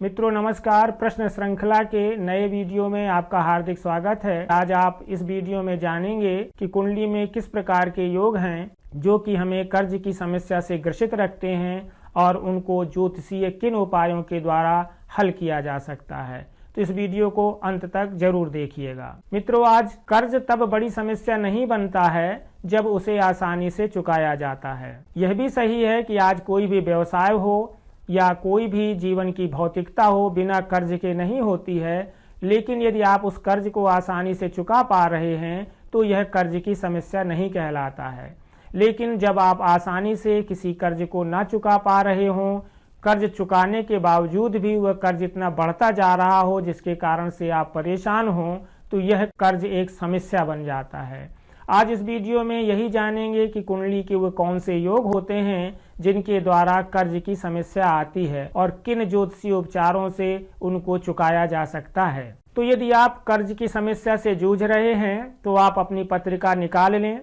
मित्रों नमस्कार। प्रश्न श्रृंखला के नए वीडियो में आपका हार्दिक स्वागत है। आज आप इस वीडियो में जानेंगे कि कुंडली में किस प्रकार के योग हैं जो कि हमें कर्ज की समस्या से ग्रसित रखते हैं और उनको ज्योतिषीय किन उपायों के द्वारा हल किया जा सकता है। तो इस वीडियो को अंत तक जरूर देखिएगा। मित्रों, आज कर्ज तब बड़ी समस्या नहीं बनता है जब उसे आसानी से चुकाया जाता है। यह भी सही है कि आज कोई भी व्यवसाय हो या कोई भी जीवन की भौतिकता हो बिना कर्ज के नहीं होती है, लेकिन यदि आप उस कर्ज को आसानी से चुका पा रहे हैं तो यह कर्ज की समस्या नहीं कहलाता है। लेकिन जब आप आसानी से किसी कर्ज को ना चुका पा रहे हों, कर्ज चुकाने के बावजूद भी वह कर्ज इतना बढ़ता जा रहा हो जिसके कारण से आप परेशान हों, तो यह कर्ज एक समस्या बन जाता है। आज इस वीडियो में यही जानेंगे कि कुंडली के वो कौन से योग होते हैं जिनके द्वारा कर्ज की समस्या आती है और किन ज्योतिषीय उपचारों से उनको चुकाया जा सकता है। तो यदि आप कर्ज की समस्या से जूझ रहे हैं तो आप अपनी पत्रिका निकाल लें।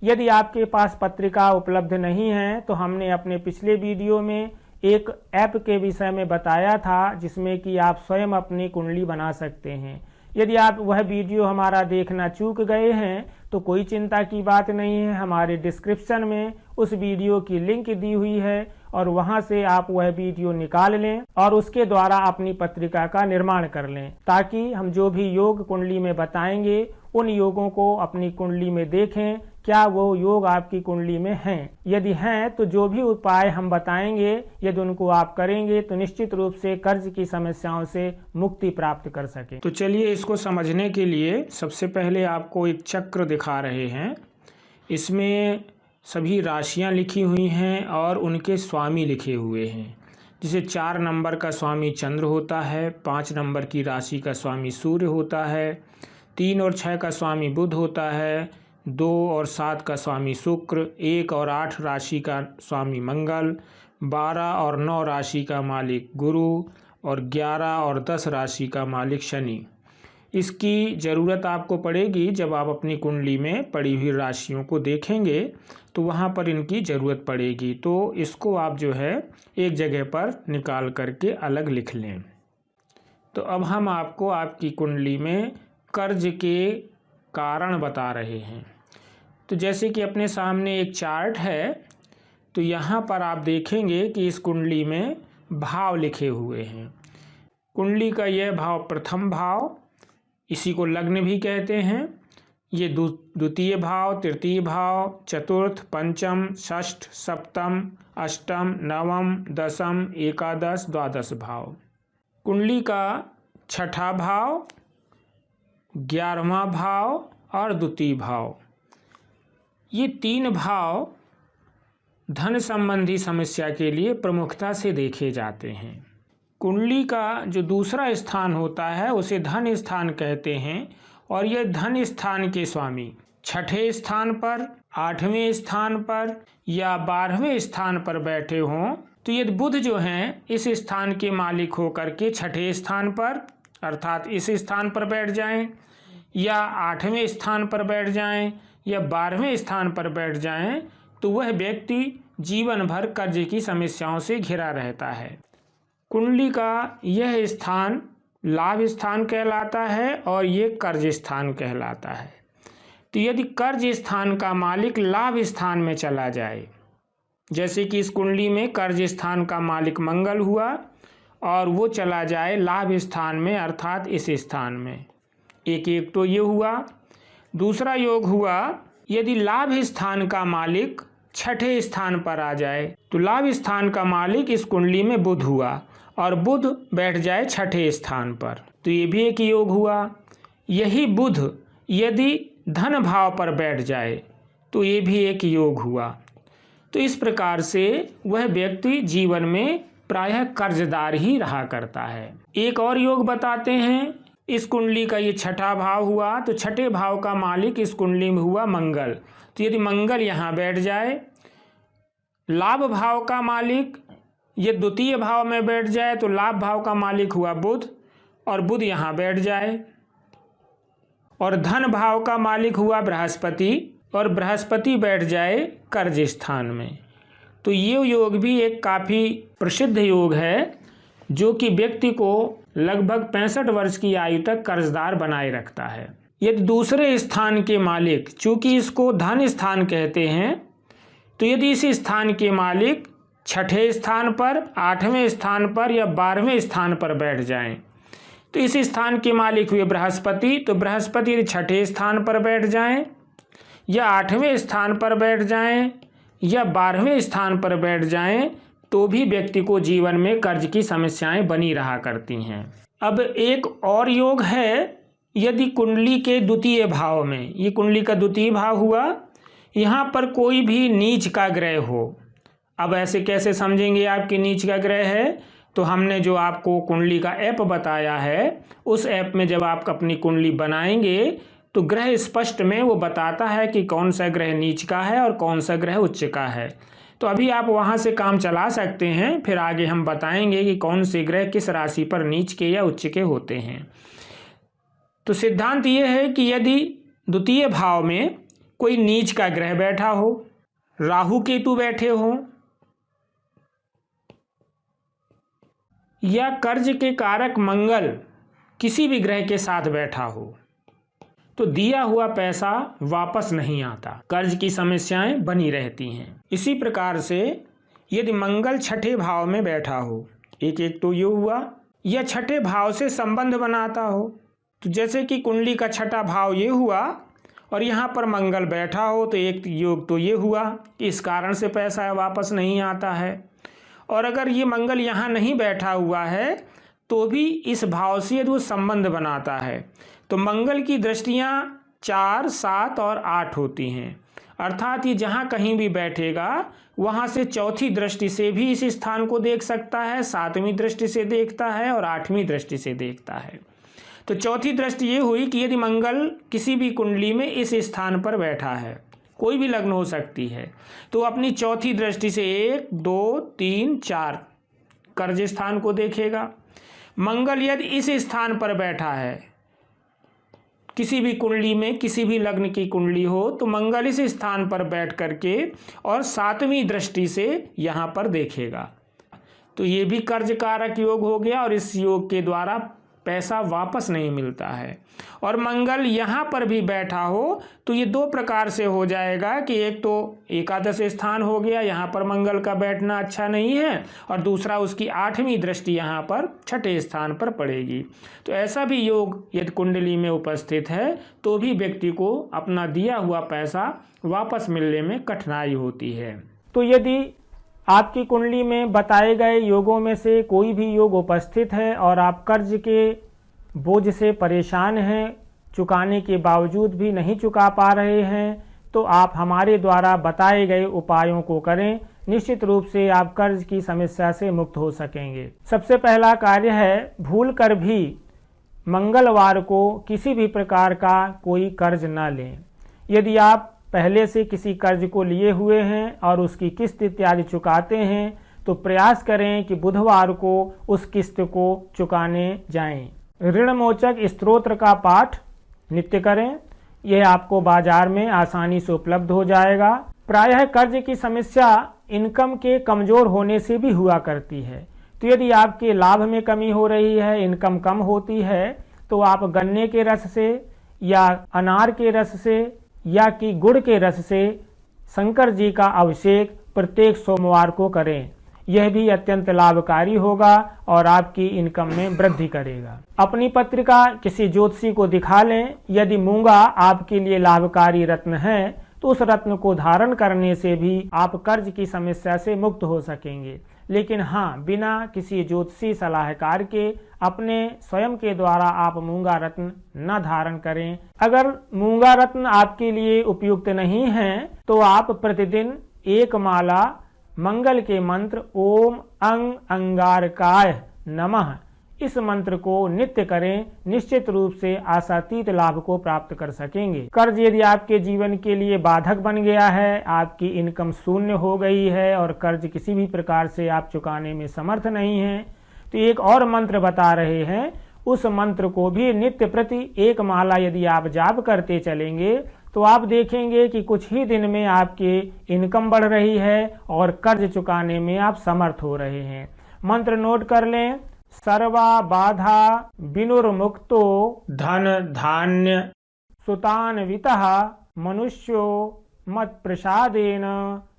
यदि आपके पास पत्रिका उपलब्ध नहीं है तो हमने अपने पिछले वीडियो में एक ऐप के विषय में बताया था जिसमें कि आप स्वयं अपनी कुंडली बना सकते हैं। यदि आप वह वीडियो हमारा देखना चूक गए हैं तो कोई चिंता की बात नहीं है, हमारे डिस्क्रिप्शन में उस वीडियो की लिंक दी हुई है और वहां से आप वह वीडियो निकाल लें और उसके द्वारा अपनी पत्रिका का निर्माण कर लें, ताकि हम जो भी योग कुंडली में बताएंगे उन योगों को अपनी कुंडली में देखें क्या वो योग आपकी कुंडली में हैं। यदि हैं तो जो भी उपाय हम बताएंगे यदि उनको आप करेंगे तो निश्चित रूप से कर्ज की समस्याओं से मुक्ति प्राप्त कर सके। तो चलिए इसको समझने के लिए सबसे पहले आपको एक चक्र दिखा रहे हैं। इसमें सभी राशियां लिखी हुई हैं और उनके स्वामी लिखे हुए हैं। जिसे 4 नंबर का स्वामी चंद्र होता है, 5 नंबर की राशि का स्वामी सूर्य होता है, 3 और 6 का स्वामी बुध होता है, 2 और 7 का स्वामी शुक्र, 1 और 8 राशि का स्वामी मंगल, 12 और 9 राशि का मालिक गुरु और 11 और 10 राशि का मालिक शनि। इसकी ज़रूरत आपको पड़ेगी जब आप अपनी कुंडली में पड़ी हुई राशियों को देखेंगे तो वहाँ पर इनकी ज़रूरत पड़ेगी। तो इसको आप जो है एक जगह पर निकाल करके अलग लिख लें। तो अब हम आपको आपकी कुंडली में कर्ज के कारण बता रहे हैं। तो जैसे कि अपने सामने एक चार्ट है, तो यहाँ पर आप देखेंगे कि इस कुंडली में भाव लिखे हुए हैं। कुंडली का यह भाव प्रथम भाव, इसी को लग्न भी कहते हैं। ये द्वितीय भाव, तृतीय भाव, चतुर्थ, पंचम, षष्ठ, सप्तम, अष्टम, नवम, दसम, एकादश, द्वादश भाव। कुंडली का छठा भाव, 11वां भाव और द्वितीय भाव, ये 3 भाव धन संबंधी समस्या के लिए प्रमुखता से देखे जाते हैं। कुंडली का जो दूसरा स्थान होता है उसे धन स्थान कहते हैं और यह धन स्थान के स्वामी 6ठे स्थान पर, 8वें स्थान पर या 12वें स्थान पर बैठे हों, तो यदि बुध जो हैं इस स्थान के मालिक होकर के 6ठे स्थान पर अर्थात इस स्थान पर बैठ जाएं या 8वें स्थान पर बैठ जाएं या 12वें स्थान पर बैठ जाएं, तो वह व्यक्ति जीवन भर कर्ज की समस्याओं से घिरा रहता है। कुंडली का यह स्थान लाभ स्थान कहलाता है और ये कर्ज स्थान कहलाता है। तो यदि कर्ज स्थान का मालिक लाभ स्थान में चला जाए, जैसे कि इस कुंडली में कर्ज स्थान का मालिक मंगल हुआ और वो चला जाए लाभ स्थान में अर्थात इस स्थान में, एक तो ये हुआ। दूसरा योग हुआ यदि लाभ स्थान का मालिक 6ठे स्थान पर आ जाए, तो लाभ स्थान का मालिक इस कुंडली में बुध हुआ और बुध बैठ जाए 6ठे स्थान पर, तो ये भी एक योग हुआ। यही बुध यदि धन भाव पर बैठ जाए तो ये भी एक योग हुआ। तो इस प्रकार से वह व्यक्ति जीवन में प्रायः कर्जदार ही रहा करता है। एक और योग बताते हैं। इस कुंडली का ये 6ठा भाव हुआ, तो 6ठे भाव का मालिक इस कुंडली में हुआ मंगल। तो यदि मंगल यहाँ बैठ जाए, लाभ भाव का मालिक ये द्वितीय भाव में बैठ जाए तो लाभ भाव का मालिक हुआ बुध और बुध यहाँ बैठ जाए, और धन भाव का मालिक हुआ बृहस्पति और बृहस्पति बैठ जाए कर्ज स्थान में। तो ये योग भी एक काफ़ी प्रसिद्ध योग है जो कि व्यक्ति को लगभग 65 वर्ष की आयु तक कर्जदार बनाए रखता है। यदि दूसरे स्थान के मालिक, चूंकि इसको धन स्थान कहते हैं, तो यदि इस स्थान के मालिक छठे स्थान पर, 8वें स्थान पर या 12वें स्थान पर बैठ जाएं, तो इस स्थान के मालिक हुए बृहस्पति, तो बृहस्पति यदि छठे स्थान पर बैठ जाएं या 8वें स्थान पर बैठ जाएं या 12वें स्थान पर बैठ जाएं, तो भी व्यक्ति को जीवन में कर्ज की समस्याएं बनी रहा करती हैं। अब एक और योग है, यदि कुंडली के द्वितीय भाव में, ये कुंडली का द्वितीय भाव हुआ, यहाँ पर कोई भी नीच का ग्रह हो। अब ऐसे कैसे समझेंगे आपकी नीच का ग्रह है? तो हमने जो आपको कुंडली का ऐप बताया है, उस ऐप में जब आप अपनी कुंडली बनाएंगे तो ग्रह स्पष्ट में वो बताता है कि कौन सा ग्रह नीच का है और कौन सा ग्रह उच्च का है। तो अभी आप वहाँ से काम चला सकते हैं, फिर आगे हम बताएंगे कि कौन से ग्रह किस राशि पर नीच के या उच्च के होते हैं। तो सिद्धांत ये है कि यदि द्वितीय भाव में कोई नीच का ग्रह बैठा हो, राहु केतु बैठे हो, या कर्ज के कारक मंगल किसी भी ग्रह के साथ बैठा हो, तो दिया हुआ पैसा वापस नहीं आता, कर्ज की समस्याएं बनी रहती हैं। इसी प्रकार से यदि मंगल छठे भाव में बैठा हो, एक तो ये हुआ, या छठे भाव से संबंध बनाता हो, तो जैसे कि कुंडली का छठा भाव ये हुआ और यहाँ पर मंगल बैठा हो, तो एक योग तो ये हुआ, इस कारण से पैसा वापस नहीं आता है। और अगर ये मंगल यहाँ नहीं बैठा हुआ है तो भी इस भाव से यदि वो संबंध बनाता है, तो मंगल की दृष्टियाँ 4, 7 और 8 होती हैं, अर्थात ये जहाँ कहीं भी बैठेगा वहाँ से चौथी दृष्टि से भी इस स्थान को देख सकता है, 7वीं दृष्टि से देखता है और 8वीं दृष्टि से देखता है। तो चौथी दृष्टि ये हुई कि यदि मंगल किसी भी कुंडली में इस स्थान पर बैठा है, कोई भी लग्न हो सकती है, तो अपनी चौथी दृष्टि से 1, 2, 3, 4 कर्ज स्थान को देखेगा। मंगल यदि इस स्थान पर बैठा है, किसी भी कुंडली में, किसी भी लग्न की कुंडली हो, तो मंगल इस स्थान पर बैठ करके और 7वीं दृष्टि से यहाँ पर देखेगा, तो ये भी कर्ज कारक योग हो गया और इस योग के द्वारा पैसा वापस नहीं मिलता है। और मंगल यहाँ पर भी बैठा हो तो ये 2 प्रकार से हो जाएगा कि एक तो एकादश स्थान हो गया, यहाँ पर मंगल का बैठना अच्छा नहीं है, और दूसरा उसकी 8वीं दृष्टि यहाँ पर छठे स्थान पर पड़ेगी। तो ऐसा भी योग यदि कुंडली में उपस्थित है तो भी व्यक्ति को अपना दिया हुआ पैसा वापस मिलने में कठिनाई होती है। तो यदि आपकी कुंडली में बताए गए योगों में से कोई भी योग उपस्थित है और आप कर्ज के बोझ से परेशान हैं, चुकाने के बावजूद भी नहीं चुका पा रहे हैं, तो आप हमारे द्वारा बताए गए उपायों को करें, निश्चित रूप से आप कर्ज की समस्या से मुक्त हो सकेंगे। सबसे पहला कार्य है, भूल कर भी मंगलवार को किसी भी प्रकार का कोई कर्ज न लें। यदि आप पहले से किसी कर्ज को लिए हुए हैं और उसकी किस्त इत्यादि चुकाते हैं, तो प्रयास करें कि बुधवार को उस किस्त को चुकाने जाएं। ऋण मोचक स्तोत्र का पाठ नित्य करें, यह आपको बाजार में आसानी से उपलब्ध हो जाएगा। प्रायः कर्ज की समस्या इनकम के कमजोर होने से भी हुआ करती है, तो यदि आपके लाभ में कमी हो रही है, इनकम कम होती है, तो आप गन्ने के रस से या अनार के रस से या कि गुड़ के रस से शंकर जी का अभिषेक प्रत्येक सोमवार को करें। यह भी अत्यंत लाभकारी होगा और आपकी इनकम में वृद्धि करेगा। अपनी पत्रिका किसी ज्योतिषी को दिखा लें। यदि मूंगा आपके लिए लाभकारी रत्न है तो उस रत्न को धारण करने से भी आप कर्ज की समस्या से मुक्त हो सकेंगे। लेकिन हाँ, बिना किसी ज्योतिषी सलाहकार के अपने स्वयं के द्वारा आप मूंगा रत्न न धारण करें। अगर मूंगा रत्न आपके लिए उपयुक्त नहीं है तो आप प्रतिदिन एक माला मंगल के मंत्र ओम अंग अंगारकाय नमः इस मंत्र को नित्य करें। निश्चित रूप से आशातीत लाभ को प्राप्त कर सकेंगे। कर्ज यदि आपके जीवन के लिए बाधक बन गया है, आपकी इनकम शून्य हो गई है और कर्ज किसी भी प्रकार से आप चुकाने में समर्थ नहीं हैं, तो एक और मंत्र बता रहे हैं। उस मंत्र को भी नित्य प्रति एक माला यदि आप जाप करते चलेंगे तो आप देखेंगे कि कुछ ही दिन में आपकी इनकम बढ़ रही है और कर्ज चुकाने में आप समर्थ हो रहे हैं। मंत्र नोट कर लें। सर्वा बाधा विनुर्मुक्तो धन धान्य सुतान्वितः मनुष्यो मत प्रसादेन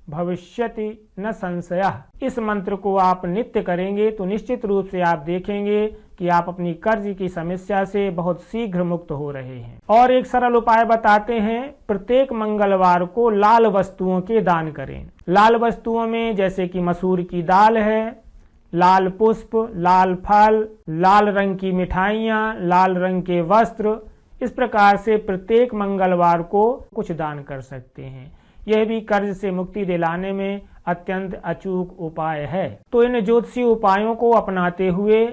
भविष्यति न संशयः। इस मंत्र को आप नित्य करेंगे तो निश्चित रूप से आप देखेंगे कि आप अपनी कर्ज की समस्या से बहुत शीघ्र मुक्त हो रहे हैं। और एक सरल उपाय बताते हैं, प्रत्येक मंगलवार को लाल वस्तुओं के दान करें। लाल वस्तुओं में जैसे कि मसूर की दाल है, लाल पुष्प, लाल फल, लाल रंग की मिठाइयाँ, लाल रंग के वस्त्र, इस प्रकार से प्रत्येक मंगलवार को कुछ दान कर सकते हैं। यह भी कर्ज से मुक्ति दिलाने में अत्यंत अचूक उपाय है। तो इन ज्योतिषीय उपायों को अपनाते हुए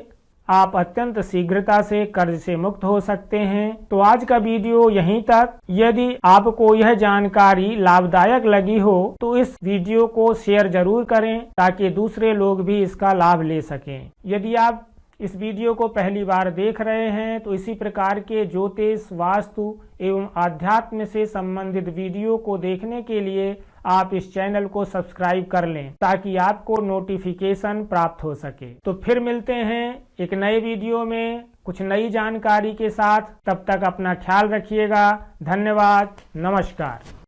आप अत्यंत शीघ्रता से कर्ज से मुक्त हो सकते हैं। तो आज का वीडियो यहीं तक। यदि आपको यह जानकारी लाभदायक लगी हो तो इस वीडियो को शेयर जरूर करें ताकि दूसरे लोग भी इसका लाभ ले सकें। यदि आप इस वीडियो को पहली बार देख रहे हैं तो इसी प्रकार के ज्योतिष, वास्तु एवं आध्यात्म से संबंधित वीडियो को देखने के लिए आप इस चैनल को सब्सक्राइब कर लें ताकि आपको नोटिफिकेशन प्राप्त हो सके। तो फिर मिलते हैं एक नए वीडियो में कुछ नई जानकारी के साथ। तब तक अपना ख्याल रखिएगा। धन्यवाद। नमस्कार।